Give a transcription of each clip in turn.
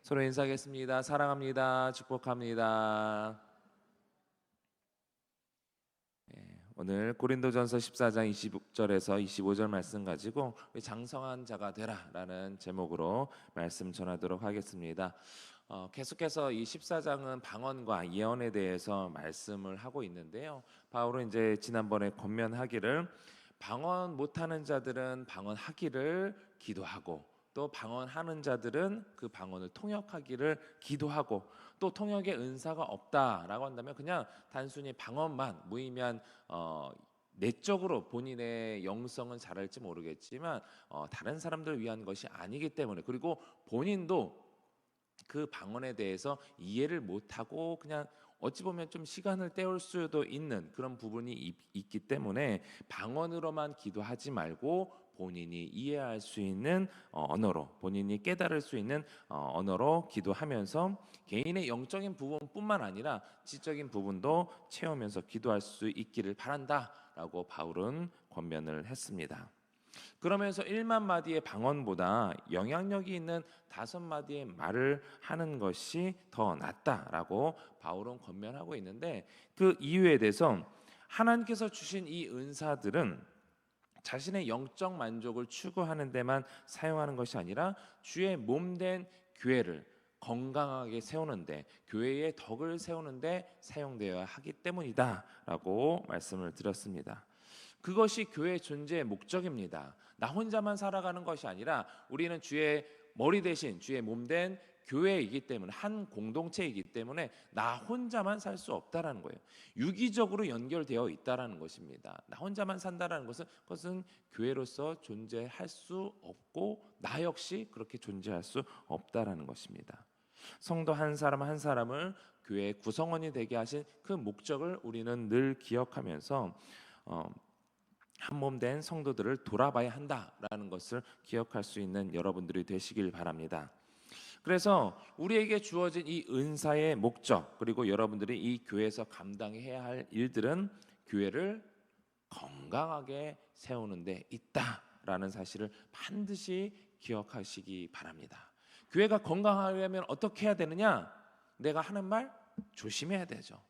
서로 인사하겠습니다. 사랑합니다. 축복합니다. 오늘 고린도전서 14장 20절에서 25절 말씀 가지고 장성한 자가 되라라는 제목으로 말씀 전하도록 하겠습니다. 계속해서 이 14장은 방언과 예언에 대해서 말씀을 하고 있는데요. 바울은 이제 지난번에 권면하기를 방언 못하는 자들은 방언하기를 기도하고, 또 방언하는 자들은 그 방언을 통역하기를 기도하고, 또 통역의 은사가 없다라고 한다면 그냥 단순히 방언만 무의미한 내적으로 본인의 영성은 잘할지 모르겠지만 다른 사람들을 위한 것이 아니기 때문에, 그리고 본인도 그 방언에 대해서 이해를 못하고 그냥 어찌 보면 좀 시간을 때울 수도 있는 그런 부분이 있기 때문에 방언으로만 기도하지 말고 본인이 이해할 수 있는 언어로, 본인이 깨달을 수 있는 언어로 기도하면서 개인의 영적인 부분뿐만 아니라 지적인 부분도 채우면서 기도할 수 있기를 바란다라고 바울은 권면을 했습니다. 그러면서 1만 마디의 방언보다 영향력이 있는 5마디의 말을 하는 것이 더 낫다라고 바울은 권면하고 있는데, 그 이유에 대해서 하나님께서 주신 이 은사들은 자신의 영적 만족을 추구하는 데만 사용하는 것이 아니라 주의 몸된 교회를 건강하게 세우는데, 교회의 덕을 세우는데 사용되어야 하기 때문이다라고 말씀을 드렸습니다. 그것이 교회의 존재의 목적입니다. 나 혼자만 살아가는 것이 아니라 우리는 주의 머리 대신 주의 몸된 교회이기 때문에, 한 공동체이기 때문에 나 혼자만 살 수 없다라는 거예요. 유기적으로 연결되어 있다라는 것입니다. 나 혼자만 산다라는 것은 그것은 교회로서 존재할 수 없고 나 역시 그렇게 존재할 수 없다라는 것입니다. 성도 한 사람 한 사람을 교회의 구성원이 되게 하신 그 목적을 우리는 늘 기억하면서 한 몸 된 성도들을 돌아봐야 한다라는 것을 기억할 수 있는 여러분들이 되시길 바랍니다. 그래서 우리에게 주어진 이 은사의 목적, 그리고 여러분들이 이 교회에서 감당해야 할 일들은 교회를 건강하게 세우는 데 있다라는 사실을 반드시 기억하시기 바랍니다. 교회가 건강하려면 어떻게 해야 되느냐? 내가 하는 말 조심해야 되죠.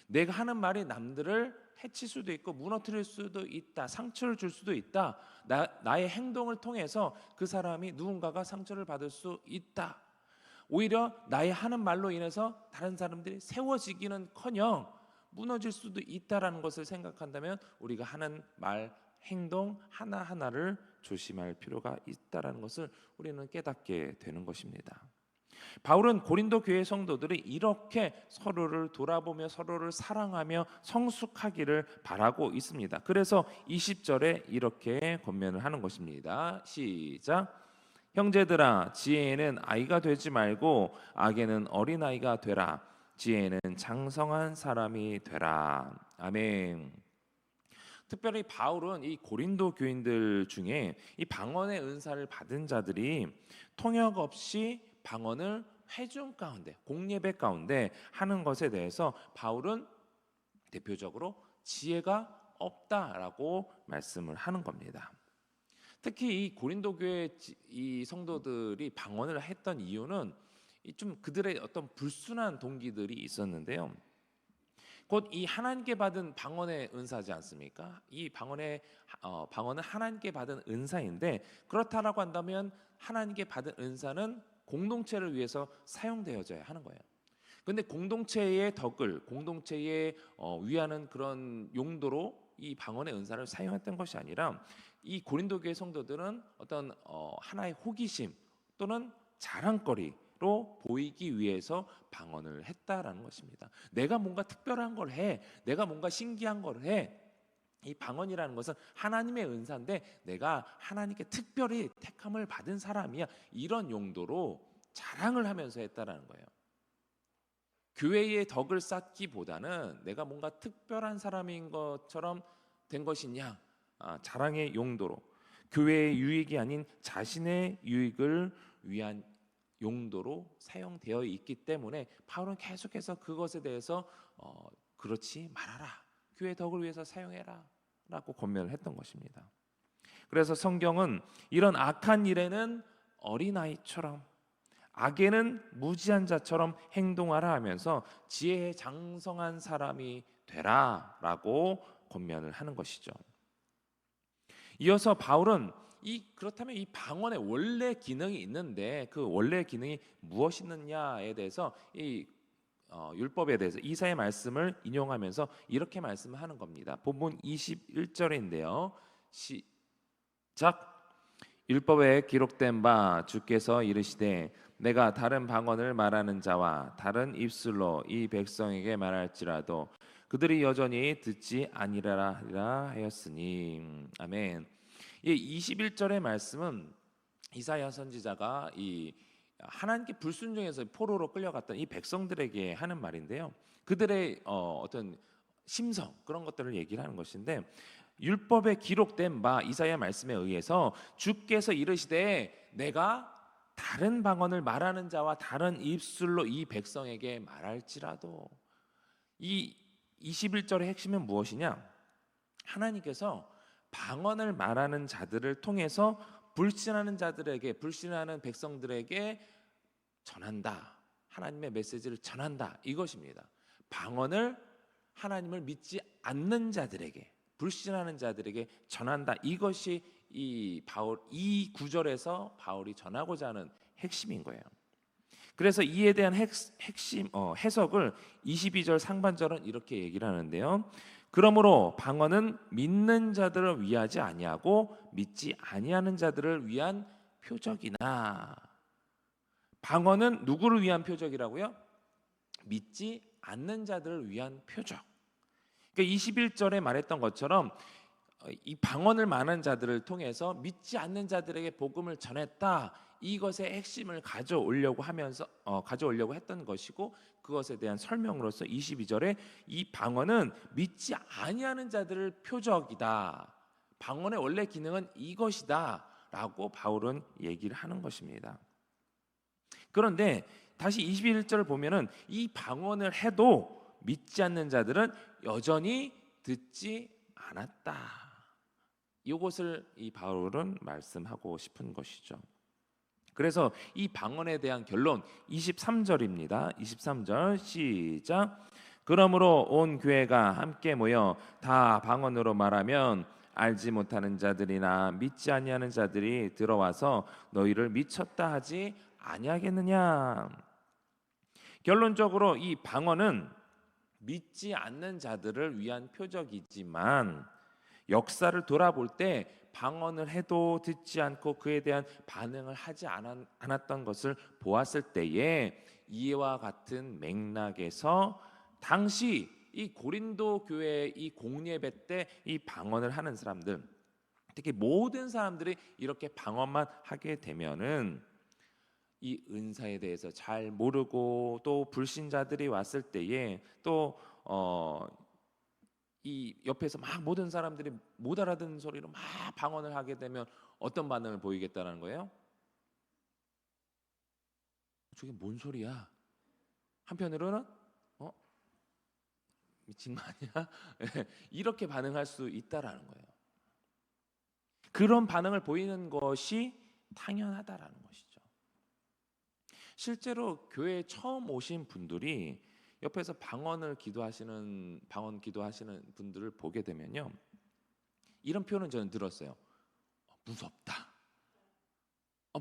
내가 하는 말이 남들을 해칠 수도 있고 무너뜨릴 수도 있다, 상처를 줄 수도 있다. 나의 행동을 통해서 그 사람이 누군가가 상처를 받을 수 있다. 오히려 나의 하는 말로 인해서 다른 사람들이 세워지기는커녕 무너질 수도 있다라는 것을 생각한다면 우리가 하는 말, 행동 하나하나를 조심할 필요가 있다라는 것을 우리는 깨닫게 되는 것입니다. 바울은 고린도 교회 성도들이 이렇게 서로를 돌아보며 서로를 사랑하며 성숙하기를 바라고 있습니다. 그래서 20절에 이렇게 권면을 하는 것입니다. 시작. 형제들아, 지혜에는 아이가 되지 말고 악에는 어린아이가 되라. 지혜에는 장성한 사람이 되라. 아멘. 특별히 바울은 이 고린도 교인들 중에 이 방언의 은사를 받은 자들이 통역 없이 방언을 회중 가운데, 공예배 가운데 하는 것에 대해서 바울은 대표적으로 지혜가 없다라고 말씀을 하는 겁니다. 특히 이 고린도 교회 이 성도들이 방언을 했던 이유는 좀 그들의 어떤 불순한 동기들이 있었는데요. 곧 이 하나님께 받은 방언의 은사지 않습니까? 이 방언은 하나님께 받은 은사인데, 그렇다라고 한다면 하나님께 받은 은사는 공동체를 위해서 사용되어져야 하는 거예요. 그런데 공동체의 덕을, 공동체에 위하는 그런 용도로 이 방언의 은사를 사용했던 것이 아니라, 이 고린도 교회 성도들은 어떤 하나의 호기심 또는 자랑거리로 보이기 위해서 방언을 했다라는 것입니다. 내가 뭔가 특별한 걸 해, 내가 뭔가 신기한 걸 해. 이 방언이라는 것은 하나님의 은사인데 내가 하나님께 특별히 택함을 받은 사람이야, 이런 용도로 자랑을 하면서 했다라는 거예요. 교회의 덕을 쌓기보다는 내가 뭔가 특별한 사람인 것처럼 된 것이냐, 자랑의 용도로, 교회의 유익이 아닌 자신의 유익을 위한 용도로 사용되어 있기 때문에 바울은 계속해서 그것에 대해서 그렇지 말아라, 교회 덕을 위해서 사용해라 라고 권면을 했던 것입니다. 그래서 성경은 이런 악한 일에는 어린아이처럼, 악에는 무지한 자처럼 행동하라 하면서 지혜에 장성한 사람이 되라라고 권면을 하는 것이죠. 이어서 바울은 그렇다면 이 방언의 원래 기능이 있는데 그 원래 기능이 무엇이느냐에 대해서 율법에 대해서 이사의 말씀을 인용하면서 이렇게 말씀하는 겁니다. 본문 21절인데요. 시작. 율법에 기록된 바 주께서 이르시되 내가 다른 방언을 말하는 자와 다른 입술로 이 백성에게 말할지라도 그들이 여전히 듣지 아니하리라 하였으니. 아멘. 이 21절의 말씀은 이사야 선지자가 이 하나님께 불순종해서 포로로 끌려갔던 이 백성들에게 하는 말인데요. 그들의 어떤 심성 그런 것들을 얘기를 하는 것인데, 율법에 기록된 바 이사야 말씀에 의해서 주께서 이르시되 내가 다른 방언을 말하는 자와 다른 입술로 이 백성에게 말할지라도, 이 21절의 핵심은 무엇이냐? 하나님께서 방언을 말하는 자들을 통해서 불신하는 자들에게, 불신하는 백성들에게 전한다. 하나님의 메시지를 전한다. 이것입니다. 방언을 하나님을 믿지 않는 자들에게, 불신하는 자들에게 전한다. 이것이 이 구절에서 바울이 전하고자 하는 핵심인 거예요. 그래서 이에 대한 핵심 해석을 22절 상반절은 이렇게 얘기를 하는데요. 그러므로 방언은 믿는 자들을 위하지 아니하고 믿지 아니하는 자들을 위한 표적이나. 방언은 누구를 위한 표적이라고요? 믿지 않는 자들을 위한 표적. 그러니까 21절에 말했던 것처럼 이 방언을 말하는 자들을 통해서 믿지 않는 자들에게 복음을 전했다. 이것의 핵심을 가져오려고 했던 것이고, 그것에 대한 설명으로서 22절에 이 방언은 믿지 아니하는 자들을 표적이다. 방언의 원래 기능은 이것이다라고 바울은 얘기를 하는 것입니다. 그런데 다시 21절을 보면은 이 방언을 해도 믿지 않는 자들은 여전히 듣지 않았다. 이것을 이 바울은 말씀하고 싶은 것이죠. 그래서 이 방언에 대한 결론 23절입니다. 23절 시작. 그러므로 온 교회가 함께 모여 다 방언으로 말하면 알지 못하는 자들이나 믿지 아니하는 자들이 들어와서 너희를 미쳤다 하지 아니하겠느냐. 결론적으로 이 방언은 믿지 않는 자들을 위한 표적이지만 역사를 돌아볼 때 방언을 해도 듣지 않고 그에 대한 반응을 하지 않았던 것을 보았을 때에 이와 같은 맥락에서 당시 이 고린도 교회의 이 공예배 때 이 방언을 하는 사람들, 특히 모든 사람들이 이렇게 방언만 하게 되면은 이 은사에 대해서 잘 모르고 또 불신자들이 왔을 때에 또 이 옆에서 막 모든 사람들이 못 알아듣는 소리로 막 방언을 하게 되면 어떤 반응을 보이겠다는 거예요? 저게 뭔 소리야? 한편으로는 미친 거 아니야? 이렇게 반응할 수 있다라는 거예요. 그런 반응을 보이는 것이 당연하다라는 것이죠. 실제로 교회에 처음 오신 분들이 옆에서 방언 기도하시는 분들을 보게 되면요, 이런 표현은 저는 들었어요. 무섭다.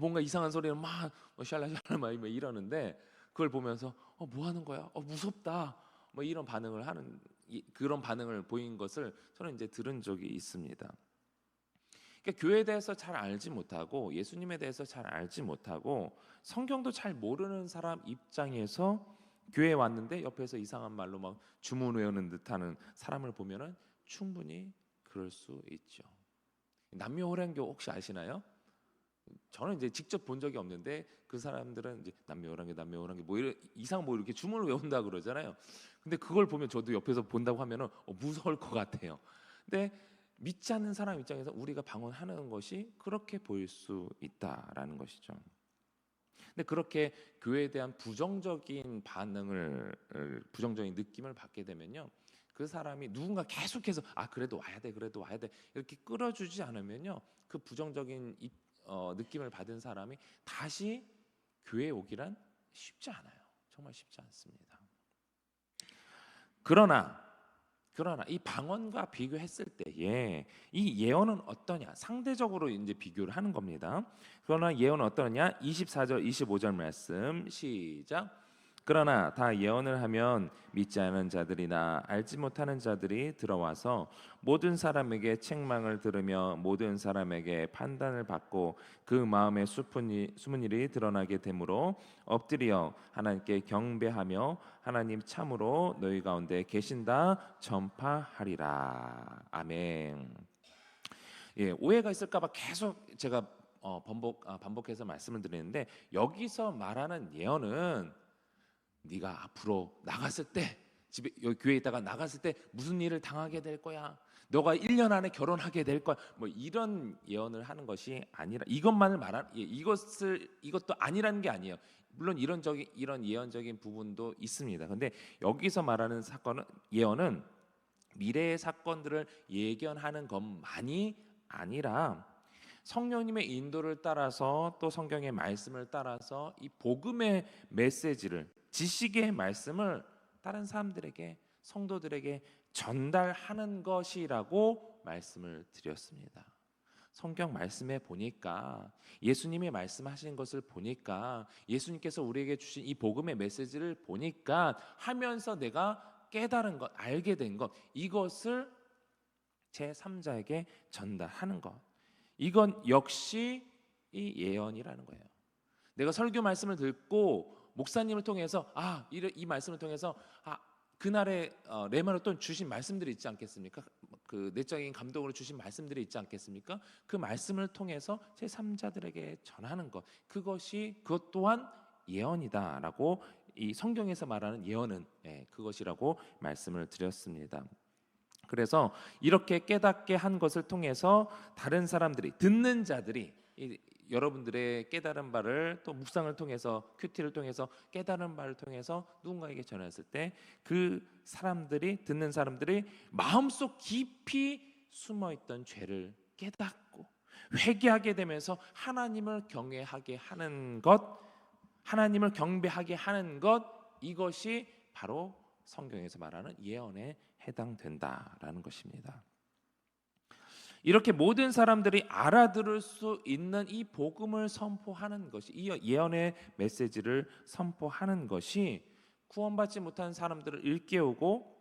뭔가 이상한 소리를 막 샬라샬라 막 이러는데 그걸 보면서 뭐 하는 거야? 무섭다. 뭐 이런 반응을 하는, 그런 반응을 보인 것을 저는 이제 들은 적이 있습니다. 그러니까 교회에 대해서 잘 알지 못하고 예수님에 대해서 잘 알지 못하고 성경도 잘 모르는 사람 입장에서 교회에 왔는데 옆에서 이상한 말로 막 주문 외우는 듯하는 사람을 보면은 충분히 그럴 수 있죠. 남녀호랑교 혹시 아시나요? 저는 이제 직접 본 적이 없는데 그 사람들은 이제 남녀호랑교 뭐 이렇게 주문을 외운다 그러잖아요. 근데 그걸 보면 저도 옆에서 본다고 하면은 무서울 것 같아요. 근데 믿지 않는 사람 입장에서 우리가 방언하는 것이 그렇게 보일 수 있다라는 것이죠. 근데 그렇게 교회에 대한 부정적인 부정적인 느낌을 받게 되면요, 그 사람이 누군가 계속해서 그래도 와야 돼 이렇게 끌어주지 않으면요, 그 부정적인 느낌을 받은 사람이 다시 교회에 오기란 쉽지 않아요. 정말 쉽지 않습니다. 그러나 이 방언과 비교했을 때에 이 예언은 어떠냐? 상대적으로 이제 비교를 하는 겁니다. 그러나 예언은 어떠냐? 24절, 25절 말씀 시작. 그러나 다 예언을 하면 믿지 않은 자들이나 알지 못하는 자들이 들어와서 모든 사람에게 책망을 들으며 모든 사람에게 판단을 받고 그 마음에 숨은 일이 드러나게 되므로 엎드려 하나님께 경배하며 하나님 참으로 너희 가운데 계신다 전파하리라. 아멘. 예, 오해가 있을까봐 계속 제가 반복해서 말씀을 드리는데, 여기서 말하는 예언은 네가 앞으로 나갔을 때, 집에 여기 교회에 있다가 나갔을 때 무슨 일을 당하게 될 거야, 너가 1년 안에 결혼하게 될 거야, 뭐 이런 예언을 하는 것이 아니라, 이것만을 말한 이것도 아니라는 게 아니에요. 물론 이런 예언적인 부분도 있습니다. 근데 여기서 말하는 예언은 미래의 사건들을 예견하는 것만이 아니라 성령님의 인도를 따라서 또 성경의 말씀을 따라서 이 복음의 메시지를, 지식의 말씀을 다른 사람들에게, 성도들에게 전달하는 것이라고 말씀을 드렸습니다. 성경 말씀에 보니까, 예수님이 말씀하신 것을 보니까, 예수님께서 우리에게 주신 이 복음의 메시지를 보니까 하면서 내가 깨달은 것, 알게 된 것, 이것을 제3자에게 전달하는 것, 이건 역시 이 예언이라는 거예요. 내가 설교 말씀을 듣고 목사님을 통해서 이 말씀을 통해서 그날의 레마로 또 주신 말씀들이 있지 않겠습니까? 그 내적인 감동으로 주신 말씀들이 있지 않겠습니까? 그 말씀을 통해서 제3자들에게 전하는 것, 그것 또한 예언이다라고, 이 성경에서 말하는 예언은 그것이라고 말씀을 드렸습니다. 그래서 이렇게 깨닫게 한 것을 통해서 다른 사람들이, 듣는 자들이 여러분들의 깨달은 바를 또 묵상을 통해서, 큐티를 통해서 깨달은 바를 통해서 누군가에게 전했을 때 그 사람들이, 듣는 사람들이 마음속 깊이 숨어있던 죄를 깨닫고 회개하게 되면서 하나님을 경외하게 하는 것, 하나님을 경배하게 하는 것, 이것이 바로 성경에서 말하는 예언에 해당된다라는 것입니다. 이렇게 모든 사람들이 알아들을 수 있는 이 복음을 선포하는 것이, 이 예언의 메시지를 선포하는 것이 구원받지 못한 사람들을 일깨우고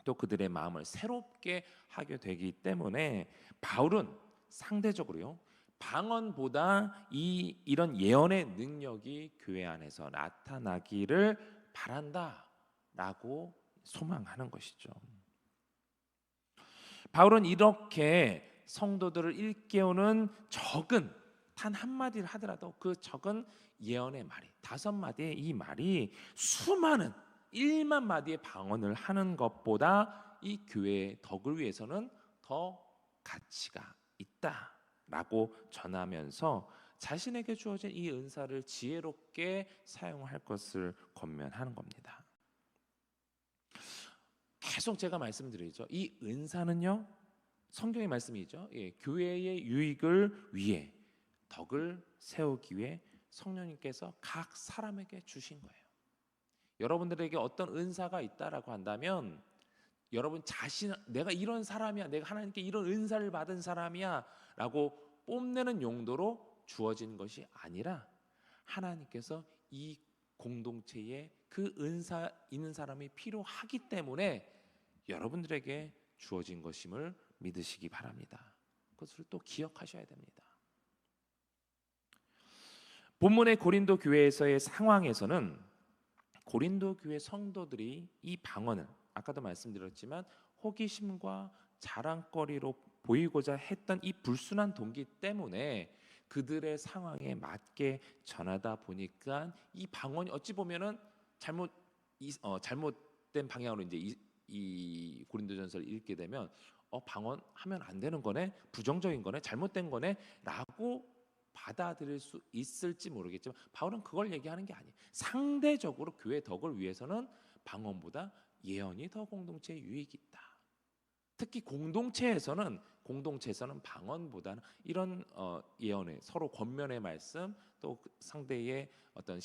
또 그들의 마음을 새롭게 하게 되기 때문에, 바울은 상대적으로요, 방언보다 이런 예언의 능력이 교회 안에서 나타나기를 바란다라고 소망하는 것이죠. 바울은 이렇게 성도들을 일깨우는 적은, 단 한마디를 하더라도 그 적은 예언의 말이, 5마디의 이 말이 수많은 1만 마디의 방언을 하는 것보다 이 교회의 덕을 위해서는 더 가치가 있다라고 전하면서 자신에게 주어진 이 은사를 지혜롭게 사용할 것을 권면하는 겁니다. 계속 제가 말씀드리죠. 이 은사는요, 성경의 말씀이죠. 교회의 유익을 위해, 덕을 세우기 위해 성령님께서 각 사람에게 주신 거예요. 여러분들에게 어떤 은사가 있다라고 한다면, 여러분 자신, 내가 이런 사람이야, 내가 하나님께 이런 은사를 받은 사람이야라고 뽐내는 용도로 주어진 것이 아니라, 하나님께서 이 공동체에 그 은사 있는 사람이 필요하기 때문에 여러분들에게 주어진 것임을 믿으시기 바랍니다. 그것을 또 기억하셔야 됩니다. 본문의 고린도 교회에서의 상황에서는 고린도 교회 성도들이 이 방언을, 아까도 말씀드렸지만 호기심과 자랑거리로 보이고자 했던 이 불순한 동기 때문에 그들의 상황에 맞게 전하다 보니까 이 방언이 어찌 보면은 잘못된 방향으로 이제 이 고린도전서를 읽게 되면 방언하면 안 되는 거네, 부정적인 거네, 잘못된 거네라고 받아들일 수 있을지 모르겠지만, 바울은 그걸 얘기하는 게 아니에요. 상대적으로 교회 덕을 위해서는 방언보다 예언이 더 공동체에 유익이 있다. 특히 공동체에서는 방언보다는 이런 예언의 서로 권면의 말씀, 또 상대의 어떤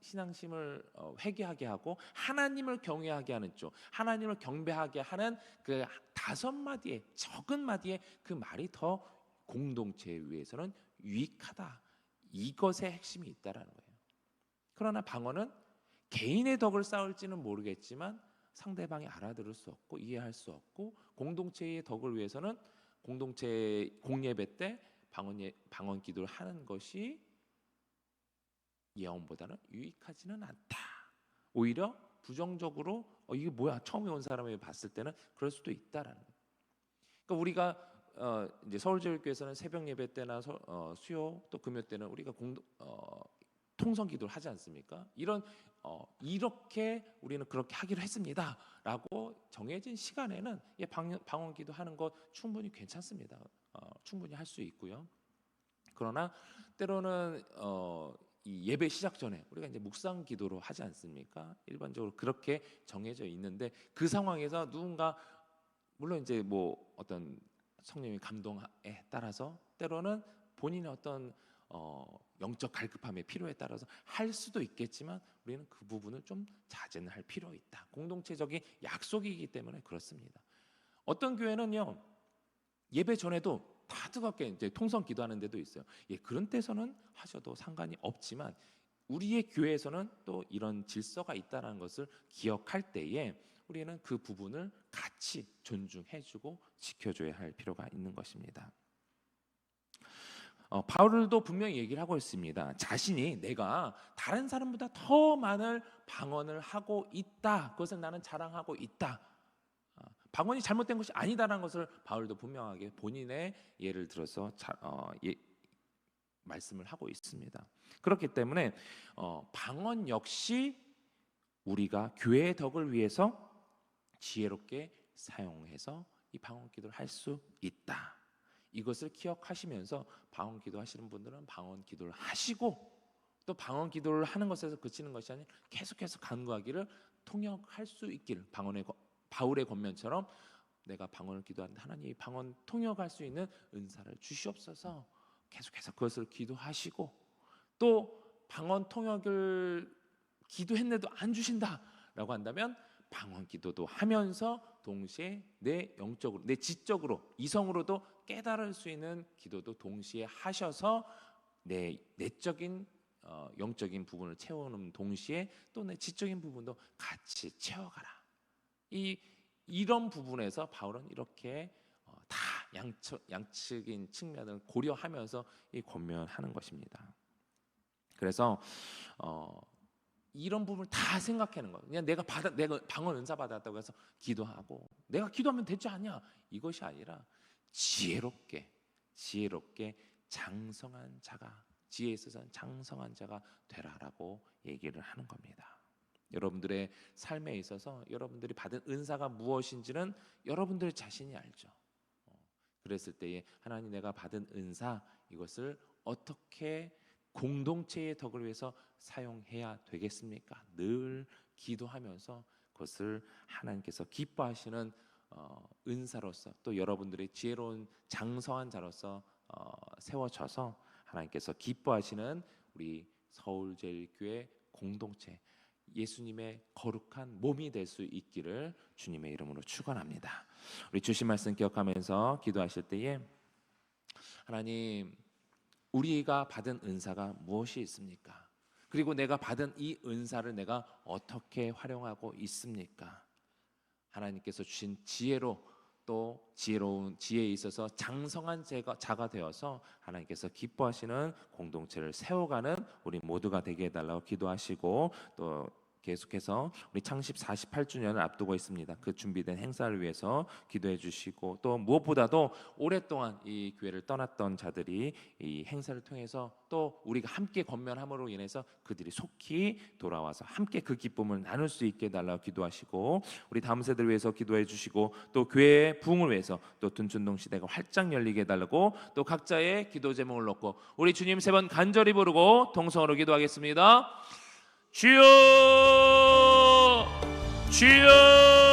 신앙심을 회개하게 하고 하나님을 경외하게 하는 쪽, 하나님을 경배하게 하는 그 5마디의 적은 마디의 그 말이 더 공동체에 위해서는 유익하다. 이것의 핵심이 있다라는 거예요. 그러나 방언은 개인의 덕을 쌓을지는 모르겠지만 상대방이 알아들을 수 없고 이해할 수 없고 공동체의 덕을 위해서는 공동체 공예배 때 방언 기도를 하는 것이 예언보다는 유익하지는 않다. 오히려 부정적으로 이게 뭐야 처음에 온 사람이 봤을 때는 그럴 수도 있다라는 거예요. 그러니까 우리가 이제 서울제일교회에서는 새벽 예배 때나 수요 또 금요 때는 우리가 통성 기도를 하지 않습니까? 이렇게 우리는 그렇게 하기로 했습니다라고 정해진 시간에는 방언 기도하는 것 충분히 괜찮습니다. 충분히 할 수 있고요. 그러나 때로는 이 예배 시작 전에 우리가 이제 묵상 기도로 하지 않습니까? 일반적으로 그렇게 정해져 있는데 그 상황에서 누군가 물론 이제 뭐 어떤 성령의 감동에 따라서 때로는 본인의 어떤 영적 갈급함의 필요에 따라서 할 수도 있겠지만 우리는 그 부분을 좀 자제는 할 필요 있다. 공동체적인 약속이기 때문에 그렇습니다. 어떤 교회는요 예배 전에도 다 뜨겁게 이제 통성 기도하는 데도 있어요. 그런 때서는 하셔도 상관이 없지만 우리의 교회에서는 또 이런 질서가 있다는 것을 기억할 때에 우리는 그 부분을 같이 존중해주고 지켜줘야 할 필요가 있는 것입니다. 바울도 분명히 얘기를 하고 있습니다. 자신이 내가 다른 사람보다 더 많은 방언을 하고 있다. 그것을 나는 자랑하고 있다. 방언이 잘못된 것이 아니다라는 것을 바울도 분명하게 본인의 예를 들어서 말씀을 하고 있습니다. 그렇기 때문에 방언 역시 우리가 교회의 덕을 위해서 지혜롭게 사용해서 이 방언 기도를 할 수 있다. 이것을 기억하시면서 방언 기도 하시는 분들은 방언 기도를 하시고 또 방언 기도를 하는 것에서 그치는 것이 아니라 계속해서 간구하기를 통역할 수 있기를 바울의 권면처럼 내가 방언을 기도하는데 하나님이 방언 통역할 수 있는 은사를 주시옵소서 계속해서 그것을 기도하시고 또 방언 통역을 기도했는데도 안 주신다라고 한다면 방언 기도도 하면서 동시에 내 영적으로 내 지적으로 이성으로도 깨달을 수 있는 기도도 동시에 하셔서 내 내적인 영적인 부분을 채우는 동시에 또 내 지적인 부분도 같이 채워가라. 이런 부분에서 바울은 이렇게 다 양측인 측면을 고려하면서 이 권면하는 것입니다. 그래서 이런 부분을 다 생각하는 거예요. 그냥 내가 방언 은사 받았다고 해서 기도하고 내가 기도하면 되지 않냐 이것이 아니라 지혜롭게 장성한 자가 지혜에 있어서는 장성한 자가 되라라고 얘기를 하는 겁니다. 여러분들의 삶에 있어서 여러분들이 받은 은사가 무엇인지는 여러분들 자신이 알죠. 그랬을 때에 하나님 내가 받은 은사 이것을 어떻게 공동체의 덕을 위해서 사용해야 되겠습니까? 늘 기도하면서 그것을 하나님께서 기뻐하시는 은사로서 또 여러분들의 지혜로운 장성한 자로서 세워져서 하나님께서 기뻐하시는 우리 서울제일교회 공동체 예수님의 거룩한 몸이 될 수 있기를 주님의 이름으로 축원합니다. 우리 주신 말씀 기억하면서 기도하실 때에 하나님 우리가 받은 은사가 무엇이 있습니까? 그리고 내가 받은 이 은사를 내가 어떻게 활용하고 있습니까? 하나님께서 주신 지혜로 또 지혜로운 지혜에 있어서 장성한 자가 되어서 하나님께서 기뻐하시는 공동체를 세워가는 우리 모두가 되게 해달라고 기도하시고 또 계속해서 우리 창립 48주년을 앞두고 있습니다. 그 준비된 행사를 위해서 기도해 주시고 또 무엇보다도 오랫동안 이 교회를 떠났던 자들이 이 행사를 통해서 또 우리가 함께 권면함으로 인해서 그들이 속히 돌아와서 함께 그 기쁨을 나눌 수 있게 해달라고 기도하시고 우리 다음 세대를 위해서 기도해 주시고 또 교회의 부흥을 위해서 또 둔춘동 시대가 활짝 열리게 해달라고 또 각자의 기도 제목을 놓고 우리 주님 3번 간절히 부르고 동성으로 기도하겠습니다. 주여 주여